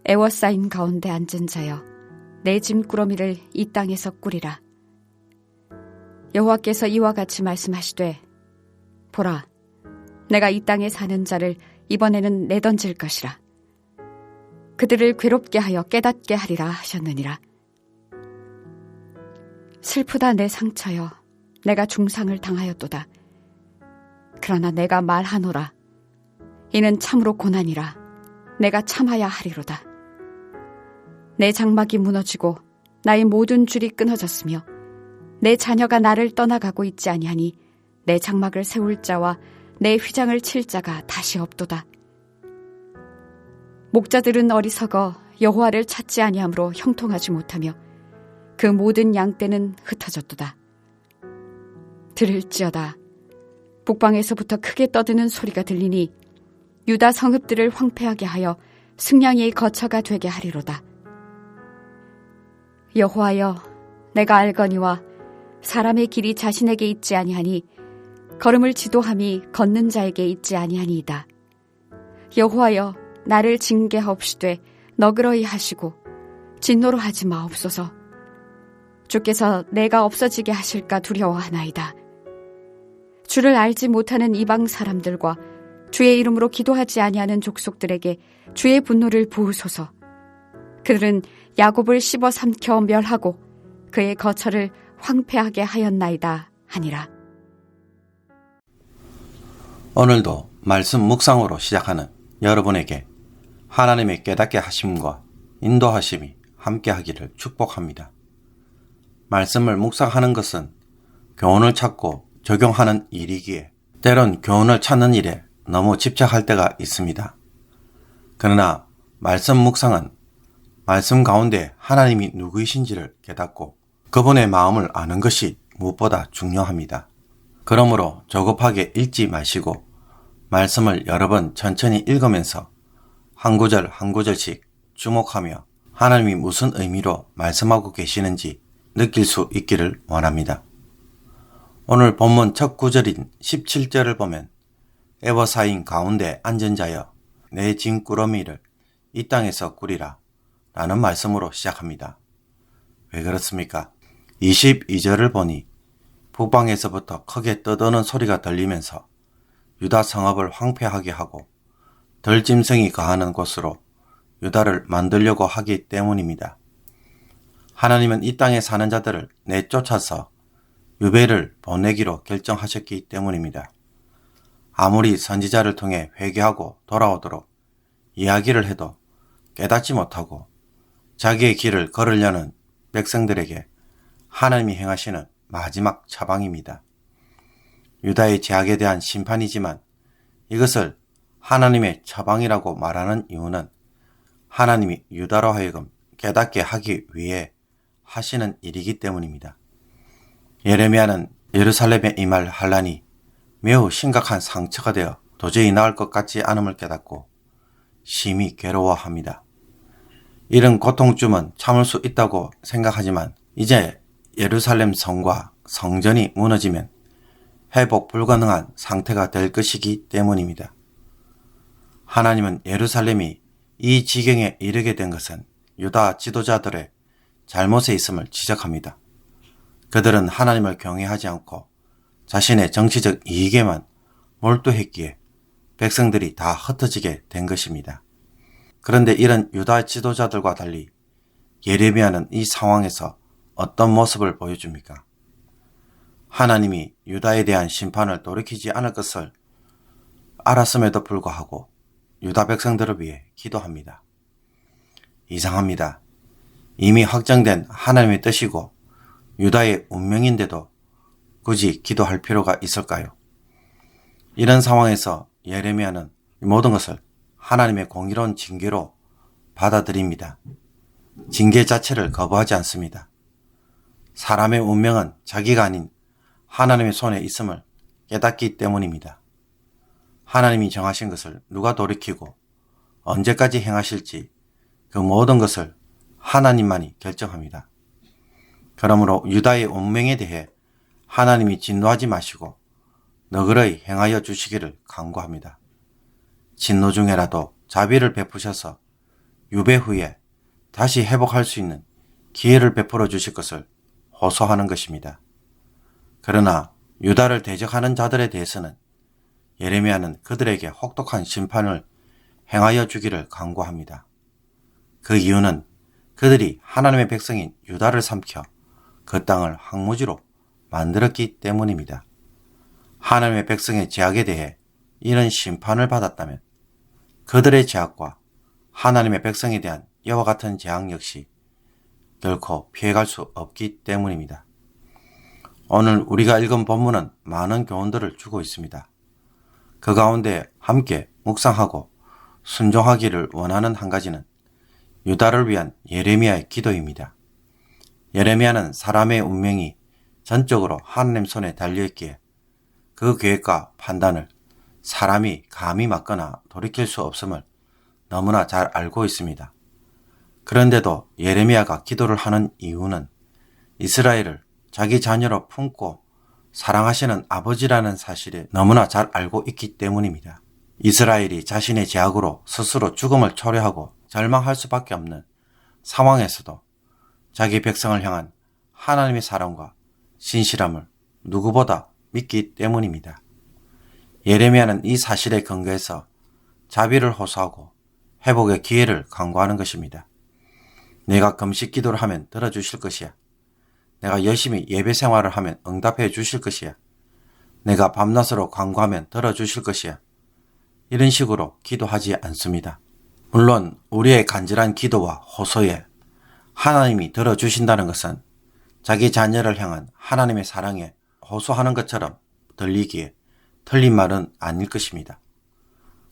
애워싸인 가운데 앉은 자여, 내 짐꾸러미를 이 땅에서 꾸리라. 여호와께서 이와 같이 말씀하시되, 보라, 내가 이 땅에 사는 자를 이번에는 내던질 것이라. 그들을 괴롭게 하여 깨닫게 하리라 하셨느니라. 슬프다 내 상처여, 내가 중상을 당하였도다. 그러나 내가 말하노라. 이는 참으로 고난이라. 내가 참아야 하리로다. 내 장막이 무너지고 나의 모든 줄이 끊어졌으며 내 자녀가 나를 떠나가고 있지 아니하니 내 장막을 세울 자와 내 휘장을 칠 자가 다시 없도다. 목자들은 어리석어 여호와를 찾지 아니하므로 형통하지 못하며 그 모든 양떼는 흩어졌도다. 들을지어다. 북방에서부터 크게 떠드는 소리가 들리니 유다 성읍들을 황폐하게 하여 승냥이의 거처가 되게 하리로다. 여호와여, 내가 알거니와 사람의 길이 자신에게 있지 아니하니 걸음을 지도함이 걷는 자에게 있지 아니하니이다. 여호와여, 나를 징계하옵시되 너그러이 하시고 진노로 하지 마옵소서. 주께서 내가 없어지게 하실까 두려워하나이다. 주를 알지 못하는 이방 사람들과 주의 이름으로 기도하지 아니하는 족속들에게 주의 분노를 부으소서. 그들은 야곱을 씹어 삼켜 멸하고 그의 거처를 황폐하게 하였나이다 하니라. 오늘도 말씀 묵상으로 시작하는 여러분에게 하나님의 깨닫게 하심과 인도하심이 함께 하기를 축복합니다. 말씀을 묵상하는 것은 교훈을 찾고 적용하는 일이기에 때론 교훈을 찾는 일에 너무 집착할 때가 있습니다. 그러나 말씀 묵상은 말씀 가운데 하나님이 누구이신지를 깨닫고 그분의 마음을 아는 것이 무엇보다 중요합니다. 그러므로 조급하게 읽지 마시고 말씀을 여러 번 천천히 읽으면서 한 구절 한 구절씩 주목하며 하나님이 무슨 의미로 말씀하고 계시는지 느낄 수 있기를 원합니다. 오늘 본문 첫 구절인 17절을 보면 애워싸인 가운데 앉은 자여, 내 짐꾸러미를 이 땅에서 꾸리라 라는 말씀으로 시작합니다. 왜 그렇습니까? 22절을 보니 북방에서부터 크게 떠드는 소리가 들리면서 유다 성읍을 황폐하게 하고 덜짐승이 거하는 곳으로 유다를 만들려고 하기 때문입니다. 하나님은 이 땅에 사는 자들을 내쫓아서 유배를 보내기로 결정하셨기 때문입니다. 아무리 선지자를 통해 회개하고 돌아오도록 이야기를 해도 깨닫지 못하고 자기의 길을 걸으려는 백성들에게 하나님이 행하시는 마지막 처방입니다. 유다의 죄악에 대한 심판이지만 이것을 하나님의 처방이라고 말하는 이유는 하나님이 유다로 하여금 깨닫게 하기 위해 하시는 일이기 때문입니다. 예레미야는 예루살렘에 임할 환란이 매우 심각한 상처가 되어 도저히 나을 것 같지 않음을 깨닫고 심히 괴로워합니다. 이런 고통쯤은 참을 수 있다고 생각하지만 이제 예루살렘 성과 성전이 무너지면 회복 불가능한 상태가 될 것이기 때문입니다. 하나님은 예루살렘이 이 지경에 이르게 된 것은 유다 지도자들의 잘못에 있음을 지적합니다. 그들은 하나님을 경외하지 않고 자신의 정치적 이익에만 몰두했기에 백성들이 다 흩어지게 된 것입니다. 그런데 이런 유다 지도자들과 달리 예레미야는 이 상황에서 어떤 모습을 보여줍니까? 하나님이 유다에 대한 심판을 돌이키지 않을 것을 알았음에도 불구하고 유다 백성들을 위해 기도합니다. 이상합니다. 이미 확정된 하나님의 뜻이고 유다의 운명인데도 굳이 기도할 필요가 있을까요? 이런 상황에서 예레미야는 모든 것을 하나님의 공의로운 징계로 받아들입니다. 징계 자체를 거부하지 않습니다. 사람의 운명은 자기가 아닌 하나님의 손에 있음을 깨닫기 때문입니다. 하나님이 정하신 것을 누가 돌이키고 언제까지 행하실지 그 모든 것을 하나님만이 결정합니다. 그러므로 유다의 운명에 대해 하나님이 진노하지 마시고 너그러이 행하여 주시기를 간구합니다. 진노 중에라도 자비를 베푸셔서 유배 후에 다시 회복할 수 있는 기회를 베풀어 주실 것을 호소하는 것입니다. 그러나 유다를 대적하는 자들에 대해서는 예레미야는 그들에게 혹독한 심판을 행하여 주기를 간구합니다. 그 이유는 그들이 하나님의 백성인 유다를 삼켜 그 땅을 황무지로 만들었기 때문입니다. 하나님의 백성의 죄악에 대해 이런 심판을 받았다면 그들의 죄악과 하나님의 백성에 대한 이와 같은 재앙 역시 결코 피해갈 수 없기 때문입니다. 오늘 우리가 읽은 본문은 많은 교훈들을 주고 있습니다. 그 가운데 함께 묵상하고 순종하기를 원하는 한 가지는 유다를 위한 예레미야의 기도입니다. 예레미야는 사람의 운명이 전적으로 하나님 손에 달려있기에 그 계획과 판단을 사람이 감히 막거나 돌이킬 수 없음을 너무나 잘 알고 있습니다. 그런데도 예레미야가 기도를 하는 이유는 이스라엘을 자기 자녀로 품고 사랑하시는 아버지라는 사실을 너무나 잘 알고 있기 때문입니다. 이스라엘이 자신의 죄악으로 스스로 죽음을 초래하고 절망할 수밖에 없는 상황에서도 자기 백성을 향한 하나님의 사랑과 신실함을 누구보다 믿기 때문입니다. 예레미야는 이 사실에 근거해서 자비를 호소하고 회복의 기회를 간구하는 것입니다. 내가 금식 기도를 하면 들어주실 것이야. 내가 열심히 예배 생활을 하면 응답해 주실 것이야. 내가 밤낮으로 간구하면 들어주실 것이야. 이런 식으로 기도하지 않습니다. 물론 우리의 간절한 기도와 호소에 하나님이 들어주신다는 것은 자기 자녀를 향한 하나님의 사랑에 호소하는 것처럼 들리기에 틀린 말은 아닐 것입니다.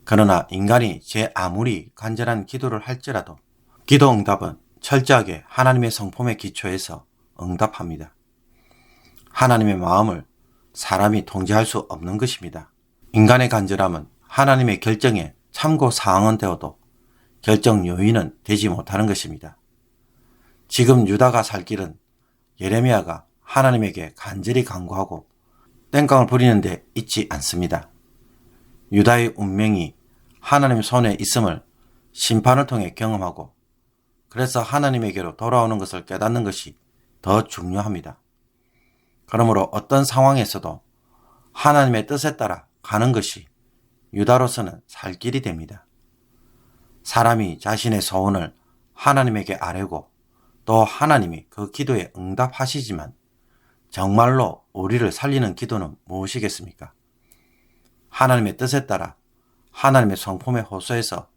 그러나 인간이 제 아무리 간절한 기도를 할지라도 기도 응답은 철저하게 하나님의 성품에 기초해서 응답합니다. 하나님의 마음을 사람이 통제할 수 없는 것입니다. 인간의 간절함은 하나님의 결정에 참고 사항은 되어도 결정 요인은 되지 못하는 것입니다. 지금 유다가 살 길은 예레미야가 하나님에게 간절히 간구하고 땡깡을 부리는 데 있지 않습니다. 유다의 운명이 하나님 손에 있음을 심판을 통해 경험하고 그래서 하나님에게로 돌아오는 것을 깨닫는 것이 더 중요합니다. 그러므로 어떤 상황에서도 하나님의 뜻에 따라 가는 것이 유다로서는 살 길이 됩니다. 사람이 자신의 소원을 하나님에게 아뢰고 또 하나님이 그 기도에 응답하시지만 정말로 우리를 살리는 기도는 무엇이겠습니까? 하나님의 뜻에 따라 하나님의 성품에 호소해서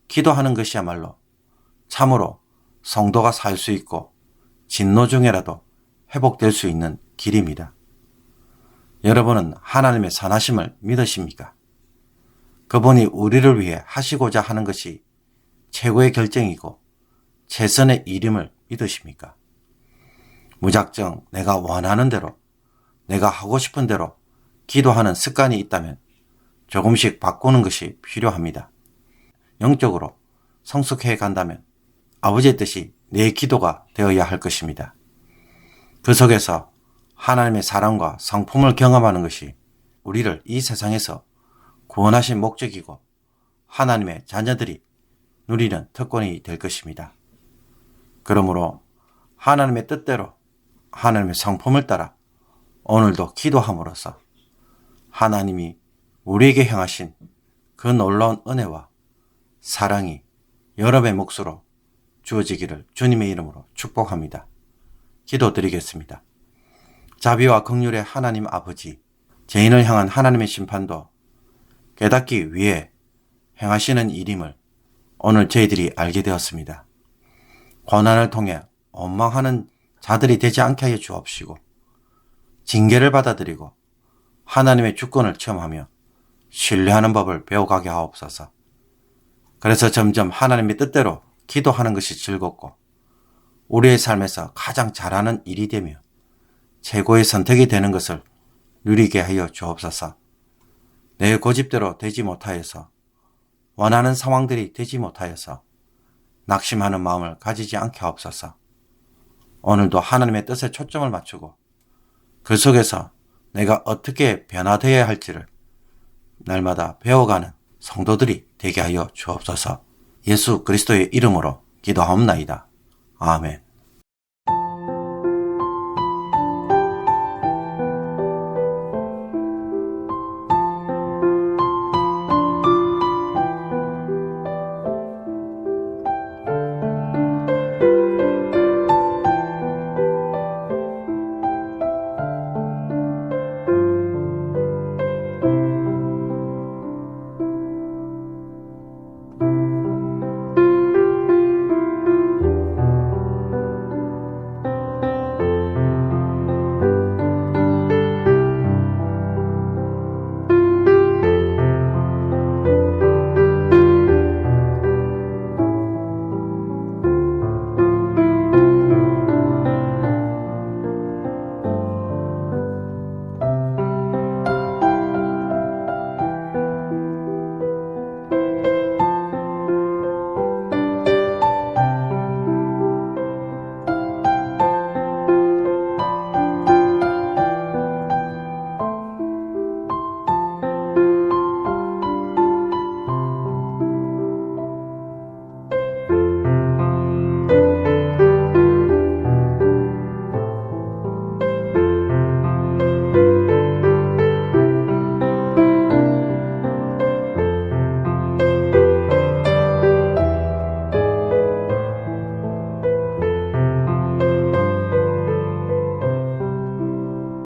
기도하는 것이야말로 참으로 성도가 살 수 있고 진노 중에라도 회복될 수 있는 길입니다. 여러분은 하나님의 선하심을 믿으십니까? 그분이 우리를 위해 하시고자 하는 것이 최고의 결정이고 최선의 일임을 믿으십니까? 무작정 내가 원하는 대로, 내가 하고 싶은 대로 기도하는 습관이 있다면 조금씩 바꾸는 것이 필요합니다. 영적으로 성숙해 간다면 아버지의 뜻이 내 기도가 되어야 할 것입니다. 그 속에서 하나님의 사랑과 성품을 경험하는 것이 우리를 이 세상에서 구원하신 목적이고 하나님의 자녀들이 누리는 특권이 될 것입니다. 그러므로 하나님의 뜻대로 하나님의 성품을 따라 오늘도 기도함으로써 하나님이 우리에게 행하신 그 놀라운 은혜와 사랑이 여러분의 몫으로 주어지기를 주님의 이름으로 축복합니다. 기도드리겠습니다. 자비와 긍휼의 하나님 아버지, 죄인을 향한 하나님의 심판도 깨닫기 위해 행하시는 일임을 오늘 저희들이 알게 되었습니다. 고난을 통해 원망하는 자들이 되지 않게 하여 주옵시고 징계를 받아들이고 하나님의 주권을 체험하며 신뢰하는 법을 배워가게 하옵소서. 그래서 점점 하나님의 뜻대로 기도하는 것이 즐겁고 우리의 삶에서 가장 잘하는 일이 되며 최고의 선택이 되는 것을 누리게 하여 주옵소서. 내 고집대로 되지 못하여서 원하는 상황들이 되지 못하여서 낙심하는 마음을 가지지 않게 하옵소서. 오늘도 하나님의 뜻에 초점을 맞추고 그 속에서 내가 어떻게 변화되어야 할지를 날마다 배워가는 성도들이 되게 하여 주옵소서. 예수 그리스도의 이름으로 기도하옵나이다. 아멘.